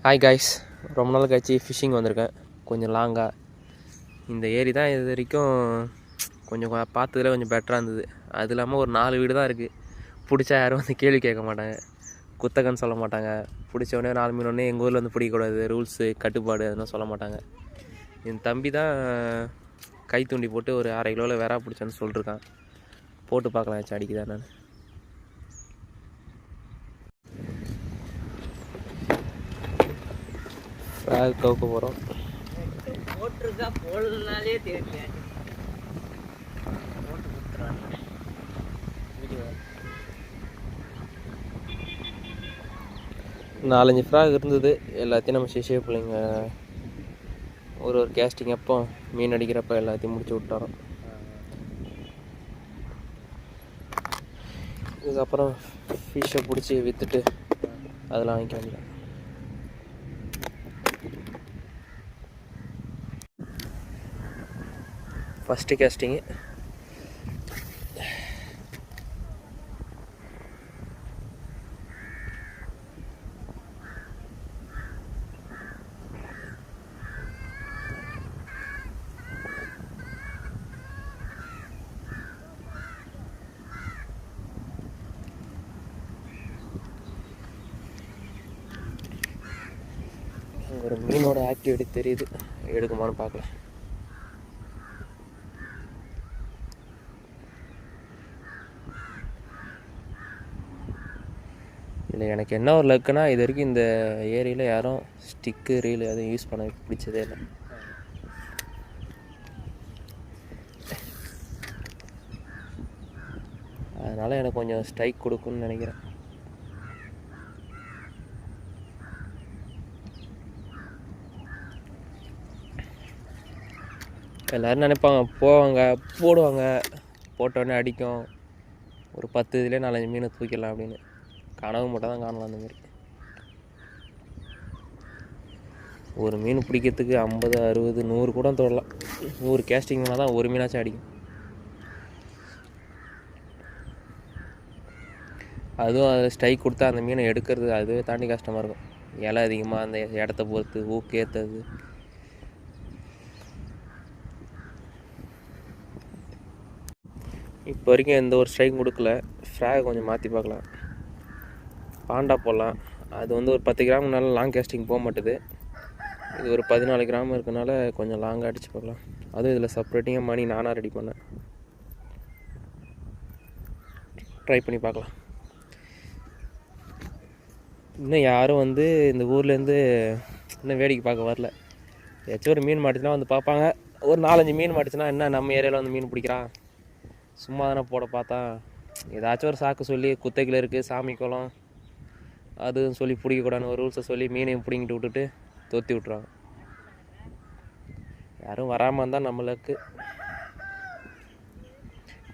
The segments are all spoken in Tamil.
ஹாய் காய்ஸ், ரொம்ப நாள் கழிச்சு ஃபிஷ்ஷிங் வந்திருக்கேன். கொஞ்சம் லாங்காக இந்த ஏரி தான் இது வரைக்கும் கொஞ்சம் பார்த்ததுல கொஞ்சம் பெட்டராக இருந்தது. அது இல்லாமல் ஒரு 4 வீடு தான் இருக்குது. பிடிச்சா யாரும் வந்து கேள்வி கேட்க மாட்டாங்க, குத்தகன்னு சொல்ல மாட்டாங்க. பிடிச்சவொடனே 4 மீன் ஒன்றே எங்கள் ஊரில் வந்து பிடிக்கக்கூடாது, ரூல்ஸு கட்டுப்பாடு அதெல்லாம் சொல்ல மாட்டாங்க. என் தம்பி தான் கை தூண்டி போட்டு ஒரு 1/2 கிலோவில் வேறா பிடிச்சேன்னு சொல்லிருக்கான். போட்டு பார்க்கலாம் ஆச்சு அடிக்குதான் நான். ஃப்ராக் கவுக்க போகிறோம். போட்டிருக்கா போடலனாலே தெரியல. போட்டு கொடுத்துருவாங்க. 4-5 ஃப்ராக் இருந்தது. எல்லாத்தையும் நம்ம சிஷிய பிள்ளைங்க ஒரு கேஸ்டிங் அப்போ மீன் அடிக்கிறப்ப எல்லாத்தையும் முடிச்சு விட்டாரோம். இதுக்கப்புறம் ஃபிஷ்ஷை பிடிச்சி விற்றுட்டு அதெல்லாம் வாங்கிக்க வேண்டியதான். ஃபஸ்ட்டு கேஸ்டிங்கு ஒரு மீனோட ஆக்டிவிட்டி தெரியுது, எடுக்குமான்னு பார்க்கலாம். இல்லை, எனக்கு என்ன ஒரு லக்குனா இது வரைக்கும் இந்த ஏரியில் யாரும் ஸ்டிக்கு ரீல் எதுவும் யூஸ் பண்ண பிடிச்சதே இல்லை. அதனால் எனக்கு கொஞ்சம் ஸ்ட்ரைக் கொடுக்குன்னு நினைக்கிறேன். எல்லோரும் நினைப்பாங்க போவாங்க போடுவாங்க, போட்டோடனே அடிக்கும், ஒரு 10 இதுலேயே 4-5 மீனை தூக்கிடலாம் அப்படின்னு. கனவு மட்டும் தான் காணலாம். அந்தமாரி ஒரு மீன் பிடிக்கிறதுக்கு 50, 60, 100 கூட தொடலாம். 100 கேஸ்டிங் மேலே தான் ஒரு மீனாச்சும் அடிக்கும். அதுவும் அதில் ஸ்ட்ரைக் கொடுத்தா அந்த மீனை எடுக்கிறது அதுவே தாண்டி கஷ்டமாக இருக்கும். இலை அதிகமாக அந்த இடத்த பொறுத்து ஊக்கு ஏற்றது. இப்போ வரைக்கும் எந்த ஒரு ஸ்ட்ரைக் கொடுக்கல. ஃப்ராக் கொஞ்சம் மாற்றி பார்க்கலாம். பாண்டா போடலாம். அது வந்து ஒரு 10 கிராமுனால லாங் கேஸ்டிங் போக மாட்டுது. இது ஒரு 14 கிராம் இருக்கனால கொஞ்சம் லாங்காக அடித்து பார்க்கலாம். அதுவும் இதில் செப்ரேட்டிங்காக மணி நானாக ரெடி பண்ணேன். ட்ரை பண்ணி பார்க்கலாம். இன்னும் யாரும் வந்து இந்த ஊர்லேருந்து இன்னும் வேடிக்கை பார்க்க வரல. ஏதாச்சும் ஒரு மீன் மாட்டுச்சுன்னா வந்து பார்ப்பாங்க. ஒரு 4-5 மீன் மாட்டுச்சுன்னா என்ன நம்ம ஏரியாவில் வந்து மீன் பிடிக்கிறான், சும்மா தானே போட பார்த்தா ஏதாச்சும் ஒரு சாக்கு சொல்லி குத்தைகள் இருக்குது, சாமி குளம் அதுன்னு சொல்லி பிடிக்கக்கூடாதுன்னு ஒரு ரூல்ஸை சொல்லி மீனையும் பிடிங்கிட்டு விட்டுட்டு தொத்தி விட்ருவாங்க. யாரும் வராமல் இருந்தால் நம்மளுக்கு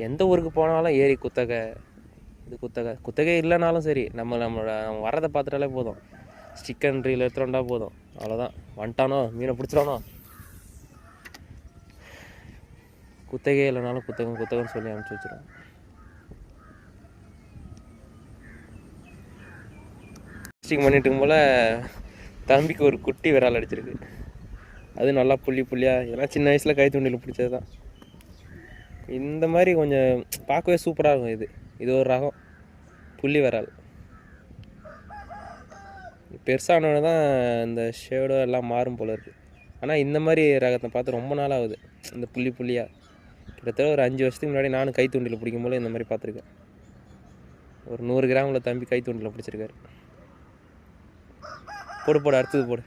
எந்த ஊருக்கு போனாலும் ஏரி குத்தகை, இது குத்தகை இல்லைனாலும் சரி, நம்ம வர்றதை பார்த்துட்டாலே போதும். சிக்கன் ரீல் எடுத்துகிட்டா போதும், அவ்வளோதான். வந்துட்டானோ மீனை பிடிச்சிடானோ. குத்தகையே இல்லைனாலும் குத்தகன்னு சொல்லி அனுப்பிச்சி வச்சிடும். கேஸ்டிங் பண்ணிட்டு போல் தம்பிக்கு ஒரு குட்டி விரால் அடிச்சிருக்கு. அது நல்லா புள்ளியாக, ஏன்னா சின்ன வயசில் கை தூண்டில் பிடிச்சது தான். இந்த மாதிரி கொஞ்சம் பார்க்கவே சூப்பராக இருக்கும். இது ஒரு ரகம் புள்ளி விரால். பெருசானோட தான் இந்த ஷேடோ எல்லாம் மாறும் போல இருக்குது. ஆனால் இந்த மாதிரி ரகத்தை பார்த்து ரொம்ப நாள் ஆகுது. இந்த புள்ளியாக கிட்டத்தட்ட ஒரு 5 வருஷத்துக்கு முன்னாடி நானும் கை தூண்டில் பிடிக்கும் போல இந்த மாதிரி பார்த்துருக்கேன். ஒரு 100 கிராமில் தம்பி கை தூண்டில் பிடிச்சிருக்காரு. போடு அடுத்தது போடு.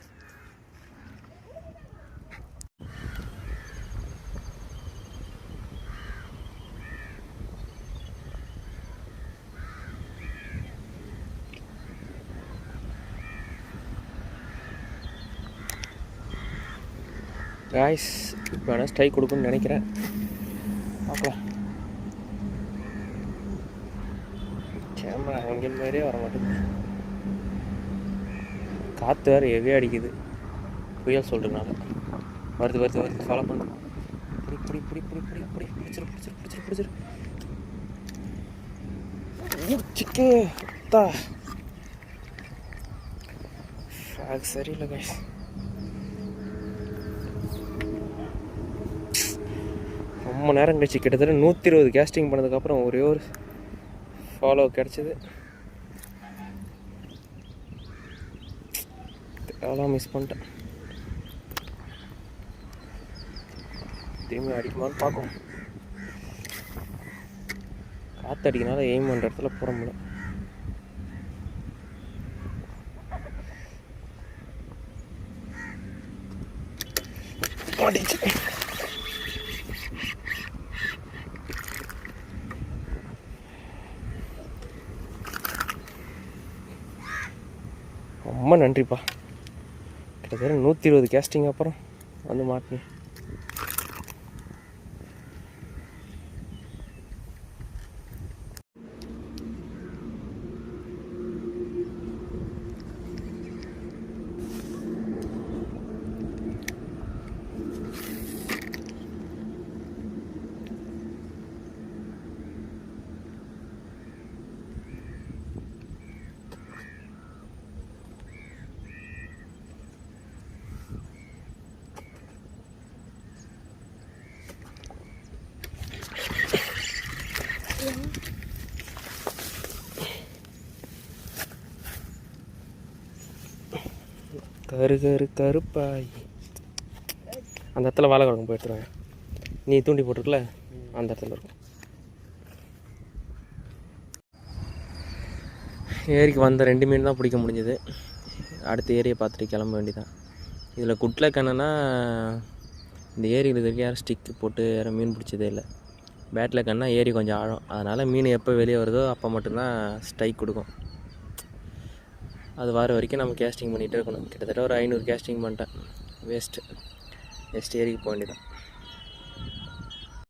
காய்ஸ், இப்போ வேணால் ஸ்ட்ரைக் கொடுக்குன்னு நினைக்கிறேன். பார்க்கலாம். கேமரா எங்கே மாதிரியே வர மாட்டேங்குது. காற்று வேறு ஹெவியாக அடிக்குது, புயல் சொல்கிறதுனால. வருது ஃபாலோ பண்ணு. பிடிச்சிரு ஃப்ராக் சரியில்லை கைஸ். ரொம்ப நேரம் கழிச்சு கிட்டத்தட்ட 120 கேஸ்டிங் பண்ணதுக்கப்புறம் ஒரே ஒரு ஃபாலோ கிடச்சிது. அதெல்லாம் மிஸ் பண்ணிட்டேன். திரும்பி அடிக்குமான்னு பார்க்கும். காற்று அடிக்கனால எய்ம் பண்ணுற இடத்துல போட முடியல. ரொம்ப நன்றிப்பா. கிட்டத்தட்ட 120 கேஸ்டிங் அப்புறம் வந்து மாட்டினேன். கரு கரு கருப்பாய். அந்த இடத்துல வாழை கிழங்கு போயிட்டுருவாங்க. நீ தூண்டி போட்டிருக்கல அந்த இடத்துல இருக்கும். ஏரிக்கு வந்த 2 மீன் தான் பிடிக்க முடிஞ்சது. அடுத்த ஏரியை பார்த்துட்டு கிளம்ப வேண்டியதான். இதில் குட்ல கண்ணுன்னா இந்த ஏரியில் இது யாரும் ஸ்டிக்கு போட்டு யாரும் மீன் பிடிச்சதே இல்லை. பேட்டில் கண்ணா ஏரி கொஞ்சம் ஆழம், அதனால் மீன் எப்போ வெளியே வருதோ அப்போ மட்டும்தான் ஸ்ட்ரைக் கொடுக்கும். அது வர வரைக்கும் நம்ம கேஸ்டிங் பண்ணிகிட்டே இருக்கணும். கிட்டத்தட்ட ஒரு 500 கேஸ்டிங் பண்ணிட்டேன். வேஸ்ட்டு ஏரிக்கு போக வேண்டியதான்.